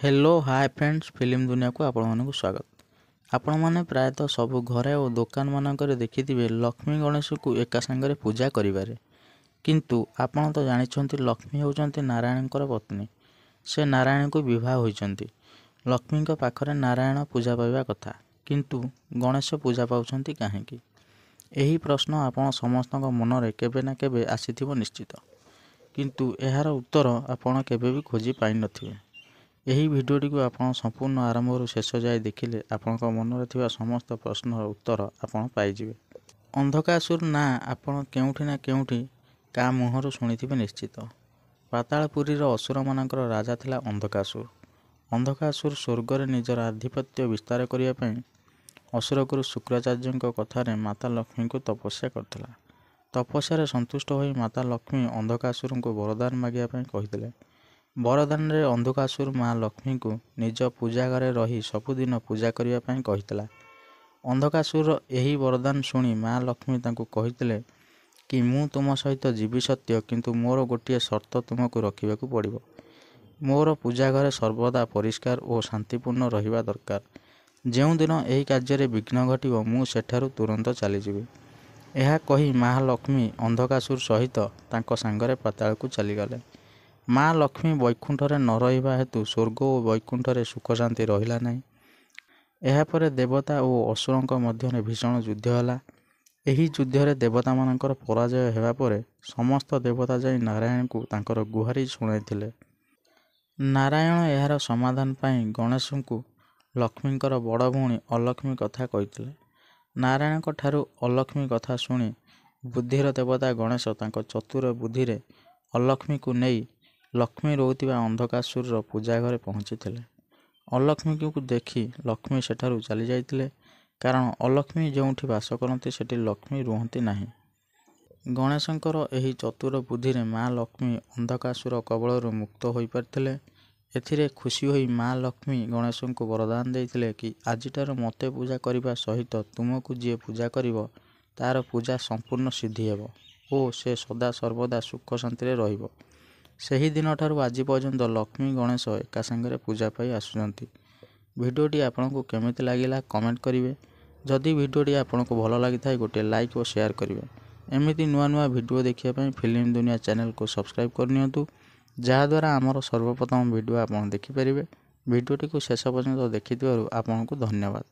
Hello hi friends film दुनिया को आपण स्वागत। आपण मैंने प्रायतः सबु घरे और दुकान मानक देखिथिबे लक्ष्मी गणेश को एका संगे पूजा करिबारे। किंतु आपण तो जानिछंती लक्ष्मी होउछंती नारायणकर पत्नी। से नारायण को विवाह होइछंती। लक्ष्मी को पाखरे नारायण पूजा पाइबा कथा, किंतु गणेश पूजा पाउछंती काहेकि? एही प्रश्न आपण समस्तक मनरे केबे ना केबे आसीथिबो निश्चित, किंतु एहार उत्तर आपण केबे भी खोजी पाइ नथिबे। ଏହି ଭିଡ଼ିଓଟିକୁ ଆପଣ ସମ୍ପୂର୍ଣ୍ଣ ଆରମ୍ଭରୁ ଶେଷ ଯାଏ ଦେଖିଲେ ଆପଣଙ୍କ ମନରେ ଥିବା ସମସ୍ତ ପ୍ରଶ୍ନର ଉତ୍ତର ଆପଣ ପାଇଯିବେ। ଅନ୍ଧକାସୁର ନାଁ ଆପଣ କେଉଁଠି ନା କେଉଁଠି କାହା ମୁହଁରୁ ଶୁଣିଥିବେ ନିଶ୍ଚିତ। ପାତାଳପୁରୀର ଅସୁରମାନଙ୍କର ରାଜା ଥିଲା ଅନ୍ଧକାସୁର। ଅନ୍ଧକାସୁର ସ୍ୱର୍ଗରେ ନିଜର ଆଧିପତ୍ୟ ବିସ୍ତାର କରିବା ପାଇଁ ଅସୁରଗୁରୁ ଶୁକ୍ରାଚାର୍ଯ୍ୟଙ୍କ କଥାରେ ମାତା ଲକ୍ଷ୍ମୀଙ୍କୁ ତପସ୍ୟା କରିଥିଲା। ତପସ୍ୟାରେ ସନ୍ତୁଷ୍ଟ ହୋଇ ମାତା ଲକ୍ଷ୍ମୀ ଅନ୍ଧକାସୁରଙ୍କୁ ବରଦାନ ମାଗିବା ପାଇଁ କହିଥିଲେ। ବରଦାନରେ ଅନ୍ଧକାସୁର ମା ଲକ୍ଷ୍ମୀଙ୍କୁ ନିଜ ପୂଜା ଘରେ ରହି ସବୁଦିନ ପୂଜା କରିବା ପାଇଁ କହିଥିଲା। ଅନ୍ଧକାସୁରର ଏହି ବରଦାନ ଶୁଣି ମା ଲକ୍ଷ୍ମୀ ତାଙ୍କୁ କହିଥିଲେ କି ମୁଁ ତୁମ ସହିତ ଯିବି ସତ୍ୟ, କିନ୍ତୁ ମୋର ଗୋଟିଏ ସର୍ତ୍ତ ତୁମକୁ ରଖିବାକୁ ପଡ଼ିବ। ମୋର ପୂଜା ଘରେ ସର୍ବଦା ପରିଷ୍କାର ଓ ଶାନ୍ତିପୂର୍ଣ୍ଣ ରହିବା ଦରକାର। ଯେଉଁଦିନ ଏହି କାର୍ଯ୍ୟରେ ବିଘ୍ନ ଘଟିବ ମୁଁ ସେଠାରୁ ତୁରନ୍ତ ଚାଲିଯିବି। ଏହା କହି ମା ଲକ୍ଷ୍ମୀ ଅନ୍ଧକାସୁର ସହିତ ତାଙ୍କ ସାଙ୍ଗରେ ପାତାଳକୁ ଚାଲିଗଲେ। ମା ଲକ୍ଷ୍ମୀ ବୈକୁଣ୍ଠରେ ନ ରହିବା ହେତୁ ସ୍ୱର୍ଗ ଓ ବୈକୁଣ୍ଠରେ ସୁଖ ଶାନ୍ତି ରହିଲା ନାହିଁ। ଏହାପରେ ଦେବତା ଓ ଅସୁରଙ୍କ ମଧ୍ୟରେ ଭୀଷଣ ଯୁଦ୍ଧ ହେଲା। ଏହି ଯୁଦ୍ଧରେ ଦେବତାମାନଙ୍କର ପରାଜୟ ହେବା ପରେ ସମସ୍ତ ଦେବତା ଯାଇ ନାରାୟଣଙ୍କୁ ତାଙ୍କର ଗୁହାରି ଶୁଣାଇଥିଲେ। ନାରାୟଣ ଏହାର ସମାଧାନ ପାଇଁ ଗଣେଶଙ୍କୁ ଲକ୍ଷ୍ମୀଙ୍କର ବଡ଼ ଭଉଣୀ ଅଲକ୍ଷ୍ମୀ କଥା କହିଥିଲେ। ନାରାୟଣଙ୍କ ଠାରୁ ଅଲକ୍ଷ୍ମୀ କଥା ଶୁଣି ବୁଦ୍ଧିର ଦେବତା ଗଣେଶ ତାଙ୍କ ଚତୁର ବୁଦ୍ଧିରେ ଅଲକ୍ଷ୍ମୀକୁ ନେଇ ଲକ୍ଷ୍ମୀ ରହୁଥିବା ଅନ୍ଧକାସୁରର ପୂଜା ଘରେ ପହଞ୍ଚିଥିଲେ। ଅଲକ୍ଷ୍ମୀକୁ ଦେଖି ଲକ୍ଷ୍ମୀ ସେଠାରୁ ଚାଲି ଯାଇଥିଲେ, କାରଣ ଅଲକ୍ଷ୍ମୀ ଯେଉଁଠି ବାସ କରନ୍ତି ସେଠି ଲକ୍ଷ୍ମୀ ରୁହନ୍ତି ନାହିଁ। ଗଣେଶଙ୍କର ଏହି ଚତୁର ବୁଦ୍ଧିରେ ମା ଲକ୍ଷ୍ମୀ ଅନ୍ଧକାସୁର କବଳରୁ ମୁକ୍ତ ହୋଇପାରିଥିଲେ। ଏଥିରେ ଖୁସି ହୋଇ ମା ଲକ୍ଷ୍ମୀ ଗଣେଶଙ୍କୁ ବରଦାନ ଦେଇଥିଲେ କି ଆଜିଠାରୁ ମୋତେ ପୂଜା କରିବା ସହିତ ତୁମକୁ ଯିଏ ପୂଜା କରିବ ତାର ପୂଜା ସମ୍ପୂର୍ଣ୍ଣ ସିଦ୍ଧି ହେବ ଓ ସେ ସଦା ସର୍ବଦା ସୁଖ ଶାନ୍ତିରେ ରହିବ। ସେହି ଦିନଠାରୁ ଆଜି ପର୍ଯ୍ୟନ୍ତ ଲକ୍ଷ୍ମୀ ଗଣେଶ ଏକା ସାଙ୍ଗରେ ପୂଜା ପାଇ ଆସୁଛନ୍ତି। ଭିଡ଼ିଓଟି ଆପଣଙ୍କୁ କେମିତି ଲାଗିଲା କମେଣ୍ଟ କରିବେ। ଯଦି ଭିଡ଼ିଓଟି ଆପଣଙ୍କୁ ଭଲ ଲାଗିଥାଏ ଗୋଟିଏ ଲାଇକ୍ ଓ ସେୟାର କରିବେ। ଏମିତି ନୂଆ ନୂଆ ଭିଡ଼ିଓ ଦେଖିବା ପାଇଁ ଫିଲ୍ମ ଦୁନିଆ ଚ୍ୟାନେଲକୁ ସବସ୍କ୍ରାଇବ୍ କରିନିଅନ୍ତୁ, ଯାହାଦ୍ୱାରା ଆମର ସର୍ବପ୍ରଥମ ଭିଡ଼ିଓ ଆପଣ ଦେଖିପାରିବେ। ଭିଡ଼ିଓଟିକୁ ଶେଷ ପର୍ଯ୍ୟନ୍ତ ଦେଖିଥିବାରୁ ଆପଣଙ୍କୁ ଧନ୍ୟବାଦ।